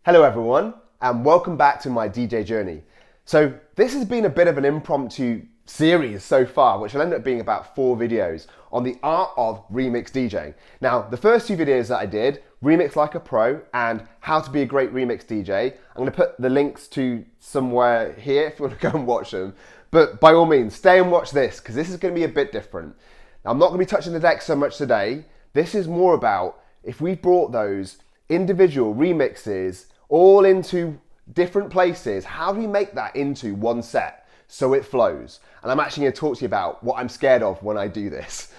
Hello everyone, and welcome back to my DJ journey. So this has been a bit of an impromptu series so far, which will end up being about 4 videos on the art of remix DJing. Now, the first 2 videos that I did, Remix Like a Pro and How to Be a Great Remix DJ, I'm going to put the links to somewhere here if you want to go and watch them. But by all means, stay and watch this, because this is going to be a bit different. Now, I'm not going to be touching the deck so much today. This is more about if we brought those individual remixes all into different places, how do we make that into one set so it flows? And I'm actually going to talk to you about what I'm scared of when I do this.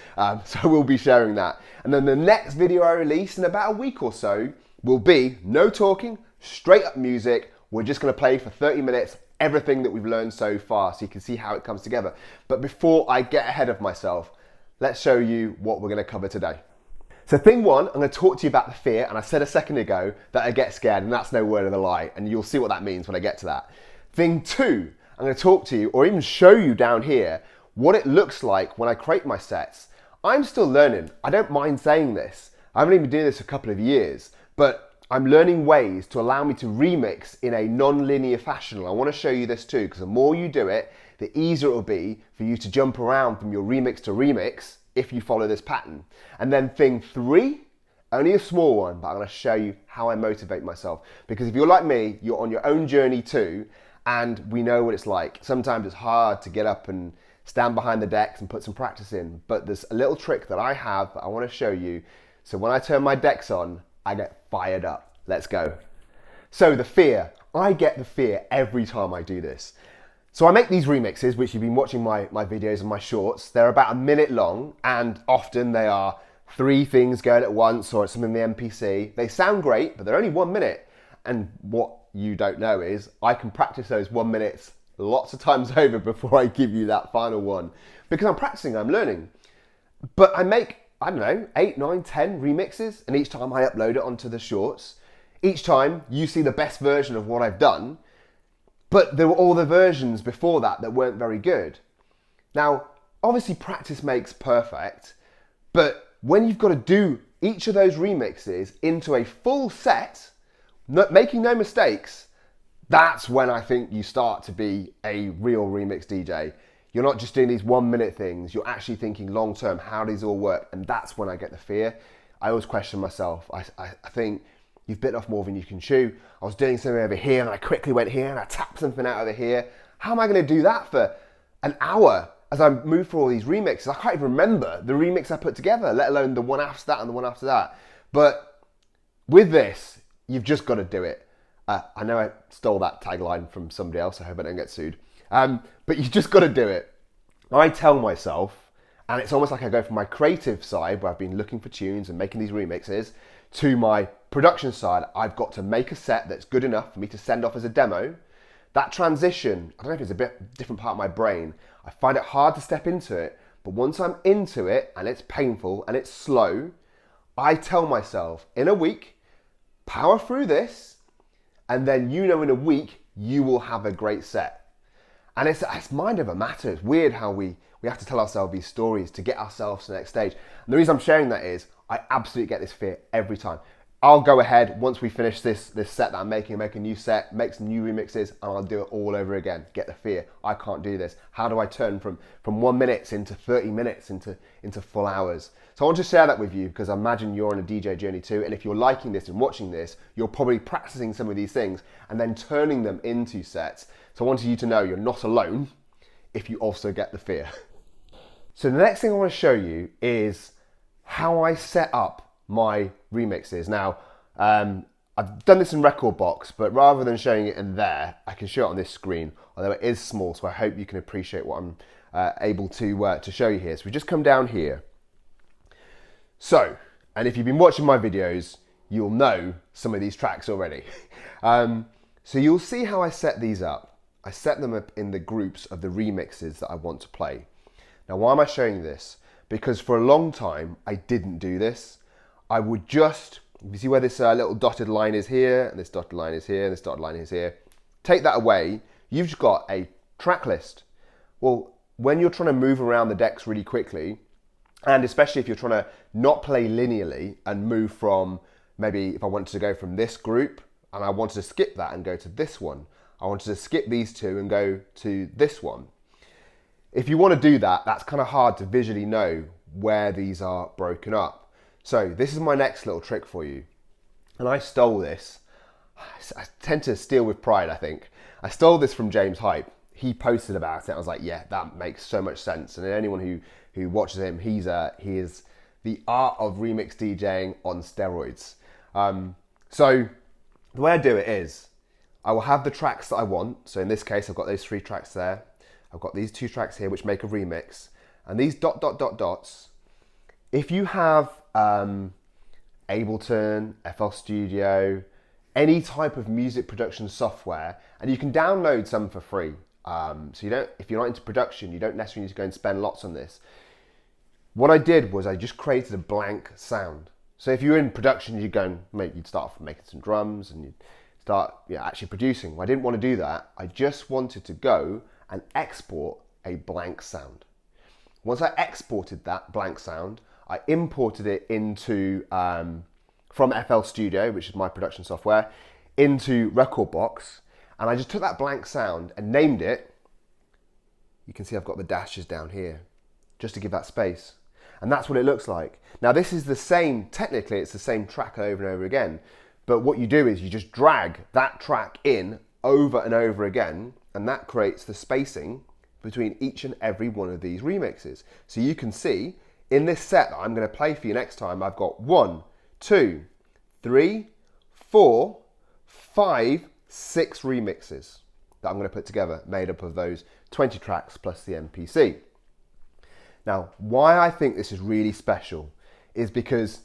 So we'll be sharing that. And then the next video I release in about a week or so will be no talking, straight up music. We're just going to play for 30 minutes everything that we've learned so far so you can see how it comes together. But before I get ahead of myself, let's show you what we're going to cover today. So thing 1, I'm going to talk to you about the fear, and I said a second ago that I get scared, and that's no word of a lie, and you'll see what that means when I get to that. Thing 2, I'm going to talk to you, or even show you down here, what it looks like when I create my sets. I'm still learning. I don't mind saying this. I haven't even been doing this a couple of years, but I'm learning ways to allow me to remix in a non-linear fashion. And I want to show you this too, because the more you do it, the easier it will be for you to jump around from your remix to remix if you follow this pattern. And then thing 3, only a small one, but I'm going to show you how I motivate myself. Because if you're like me, you're on your own journey too, and we know what it's like. Sometimes it's hard to get up and stand behind the decks and put some practice in, but there's a little trick that I have that I want to show you. So when I turn my decks on, I get fired up. Let's go. So the fear, I get the fear every time I do this. So I make these remixes, which you've been watching my videos and my shorts. They're about a minute long, and often they are 3 things going at once, or it's something in the MPC. They sound great, but they're only 1 minute. And what you don't know is I can practice those 1 minutes lots of times over before I give you that final one. Because I'm practicing, I'm learning. But I make, I don't know, 8, 9, 10 remixes, and each time I upload it onto the shorts. Each time you see the best version of what I've done. But there were all the versions before that weren't very good. Now, obviously practice makes perfect, but when you've got to do each of those remixes into a full set, making no mistakes, that's when I think you start to be a real remix DJ. You're not just doing these 1 minute things, you're actually thinking long term, how does it all work? And that's when I get the fear. I always question myself. I think, you've bit off more than you can chew. I was doing something over here and I quickly went here and I tapped something out over here. How am I going to do that for an hour as I move through all these remixes? I can't even remember the remix I put together, let alone the one after that and the one after that. But with this, you've just got to do it. I know I stole that tagline from somebody else. I hope I don't get sued. But you've just got to do it. I tell myself, and it's almost like I go from my creative side, where I've been looking for tunes and making these remixes, to my production side. I've got to make a set that's good enough for me to send off as a demo. That transition, I don't know if it's a bit different part of my brain. I find it hard to step into it, but once I'm into it and it's painful and it's slow, I tell myself in a week, power through this, and then in a week, you will have a great set. And it's mind over matter. It's weird how we have to tell ourselves these stories to get ourselves to the next stage. And the reason I'm sharing that is I absolutely get this fear every time. I'll go ahead once we finish this set that I'm making, make a new set, make some new remixes, and I'll do it all over again. Get the fear. I can't do this. How do I turn from 1 minute into 30 minutes into full hours? So I want to share that with you because I imagine you're on a DJ journey too. And if you're liking this and watching this, you're probably practicing some of these things and then turning them into sets. So I wanted you to know you're not alone if you also get the fear. So the next thing I want to show you is how I set up my remixes. Now, I've done this in Record Box, but rather than showing it in there, I can show it on this screen, although it is small, so I hope you can appreciate what I'm able to show you here. So we just come down here. So, and if you've been watching my videos, you'll know some of these tracks already. So you'll see how I set these up. I set them up in the groups of the remixes that I want to play. Now, why am I showing this? Because for a long time, I didn't do this. I would just, you see where this little dotted line is here, and this dotted line is here, and this dotted line is here. Take that away, you've just got a track list. Well, when you're trying to move around the decks really quickly, and especially if you're trying to not play linearly and move from, maybe if I wanted to go from this group and I wanted to skip that and go to this one. I wanted to skip these two and go to this one. If you want to do that, that's kind of hard to visually know where these are broken up. So this is my next little trick for you. And I stole this. I tend to steal with pride, I think. I stole this from James Hype. He posted about it. I was like, yeah, that makes so much sense. And anyone who watches him, he is the art of remix DJing on steroids. So the way I do it is, I will have the tracks that I want. So in this case, I've got those 3 tracks there. I've got these 2 tracks here, which make a remix. And these ... dots, if you have Ableton, FL Studio, any type of music production software, and you can download some for free. So if you're not into production, you don't necessarily need to go and spend lots on this. What I did was I just created a blank sound. So if you're in production, you'd start off making some drums and you'd start actually producing. Well, I didn't want to do that. I just wanted to go and export a blank sound. Once I exported that blank sound, I imported it into, from FL Studio, which is my production software, into Rekordbox. And I just took that blank sound and named it. You can see I've got the dashes down here, just to give that space. And that's what it looks like. Now this is the same, technically it's the same track over and over again. But what you do is you just drag that track in over and over again, and that creates the spacing between each and every one of these remixes. So you can see in this set that I'm going to play for you next time, I've got 1, 2, 3, 4, 5, 6 remixes that I'm going to put together, made up of those 20 tracks plus the MPC. Now, why I think this is really special is because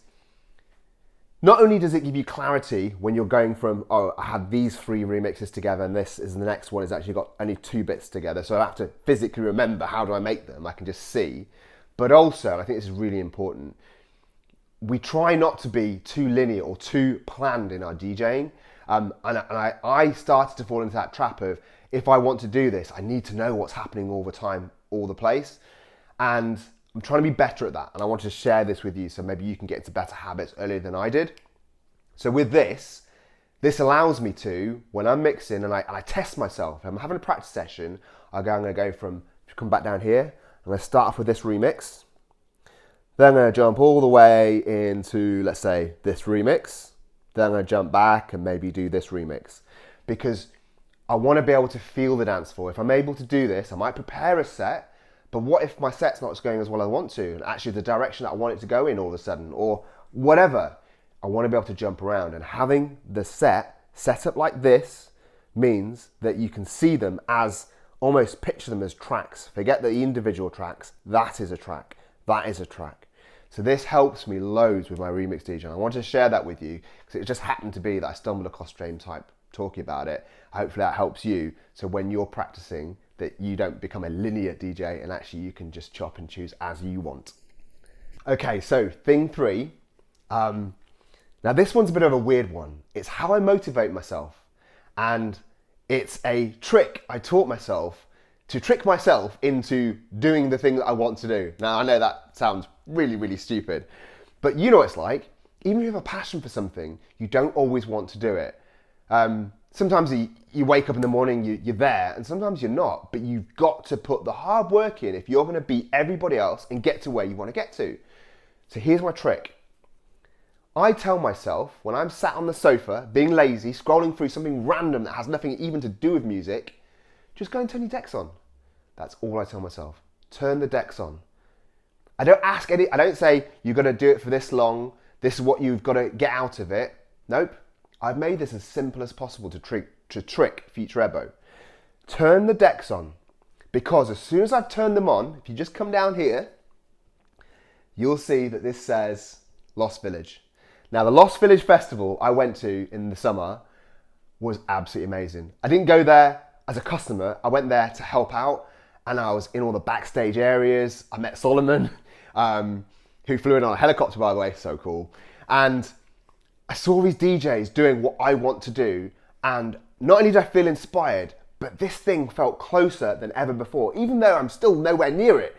not only does it give you clarity when you're going from, oh, I have these 3 remixes together and this is the next one has actually got only 2 bits together, so I have to physically remember how do I make them, I can just see. But also, I think this is really important, we try not to be too linear or too planned in our DJing. And I started to fall into that trap of, if I want to do this, I need to know what's happening all the time, all the place. And I'm trying to be better at that. And I want to share this with you so maybe you can get into better habits earlier than I did. So with this allows me to, when I'm mixing and I test myself, if I'm having a practice session, I'm going to go from, come back down here, I'm going to start off with this remix. Then I'm going to jump all the way into, let's say, this remix. Then I'm going to jump back and maybe do this remix. Because I want to be able to feel the dance floor. If I'm able to do this, I might prepare a set, but what if my set's not going as well as I want to, and actually the direction that I want it to go in all of a sudden, or whatever. I want to be able to jump around, and having the set up like this means that you can see them as, almost picture them as tracks. Forget the individual tracks. That is a track. That is a track. So this helps me loads with my remix DJ. I want to share that with you because it just happened to be that I stumbled across James Hype talking about it. Hopefully that helps you. So when you're practicing, that you don't become a linear DJ and actually you can just chop and choose as you want. Okay, so thing 3. Now this one's a bit of a weird one. It's how I motivate myself. And it's a trick I taught myself to trick myself into doing the thing that I want to do. Now I know that sounds really, really stupid, but you know what it's like. Even if you have a passion for something, you don't always want to do it. Sometimes you wake up in the morning, you're there, and sometimes you're not, but you've got to put the hard work in if you're going to beat everybody else and get to where you want to get to. So here's my trick. I tell myself, when I'm sat on the sofa, being lazy, scrolling through something random that has nothing even to do with music, just go and turn your decks on. That's all I tell myself. Turn the decks on. I don't say, you're going to do it for this long, this is what you've got to get out of it. Nope. I've made this as simple as possible to trick Future Ebo. Turn the decks on, because as soon as I've turned them on, if you just come down here, you'll see that this says Lost Village. Now the Lost Village Festival I went to in the summer was absolutely amazing. I didn't go there as a customer, I went there to help out, and I was in all the backstage areas. I met Solomon, who flew in on a helicopter, by the way, so cool. And I saw these DJs doing what I want to do, and not only did I feel inspired, but this thing felt closer than ever before, even though I'm still nowhere near it.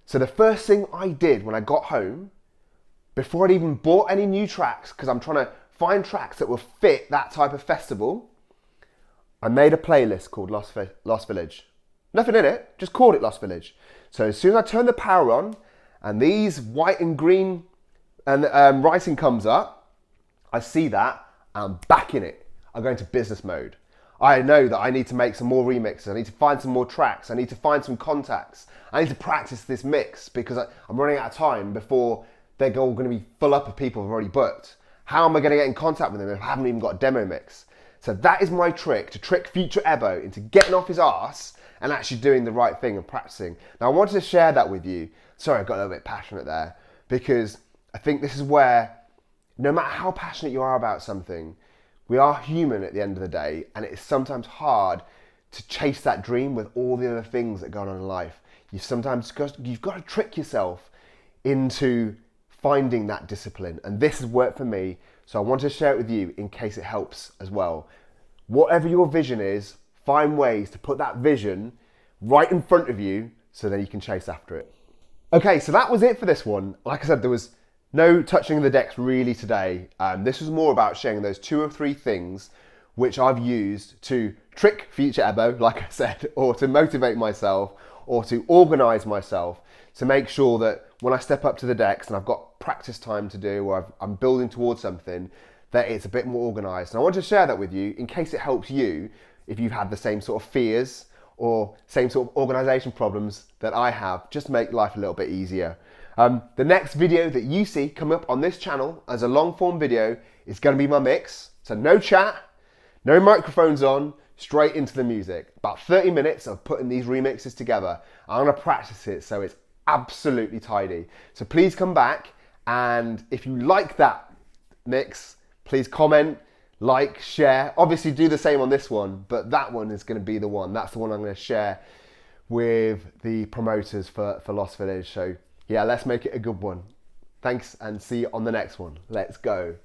So the first thing I did when I got home, before I'd even bought any new tracks, because I'm trying to find tracks that will fit that type of festival, I made a playlist called Lost Village. Nothing in it, just called it Lost Village. So as soon as I turn the power on and these white and green and writing comes up, I see that, I'm back in it. I go into business mode. I know that I need to make some more remixes. I need to find some more tracks. I need to find some contacts. I need to practice this mix because I'm running out of time before they're all going to be full up of people who've already booked. How am I going to get in contact with them if I haven't even got a demo mix? So that is my trick, to trick future Ebo into getting off his arse and actually doing the right thing and practicing. Now I wanted to share that with you. Sorry, I got a little bit passionate there, because I think this is where, no matter how passionate you are about something, we are human at the end of the day, and it is sometimes hard to chase that dream with all the other things that go on in life. You've got to trick yourself into finding that discipline, and this has worked for me, so I want to share it with you in case it helps as well. Whatever your vision is, find ways to put that vision right in front of you so then you can chase after it. Okay, so that was it for this one. Like I said, there was no touching the decks really today. This was more about sharing those 2 or 3 things which I've used to trick future Ebo, like I said, or to motivate myself, or to organise myself to make sure that when I step up to the decks and I've got practice time to do, or I'm building towards something, that it's a bit more organised. And I want to share that with you in case it helps you if you've had the same sort of fears or same sort of organisation problems that I have, just to make life a little bit easier. The next video that you see coming up on this channel as a long form video is going to be my mix. So no chat, no microphones on, straight into the music. About 30 minutes of putting these remixes together. I'm going to practice it so it's absolutely tidy. So please come back, and if you like that mix, please comment, like, share. Obviously do the same on this one, but that one is going to be the one. That's the one I'm going to share with the promoters for Lost Village. So yeah, let's make it a good one. Thanks, and see you on the next one. Let's go.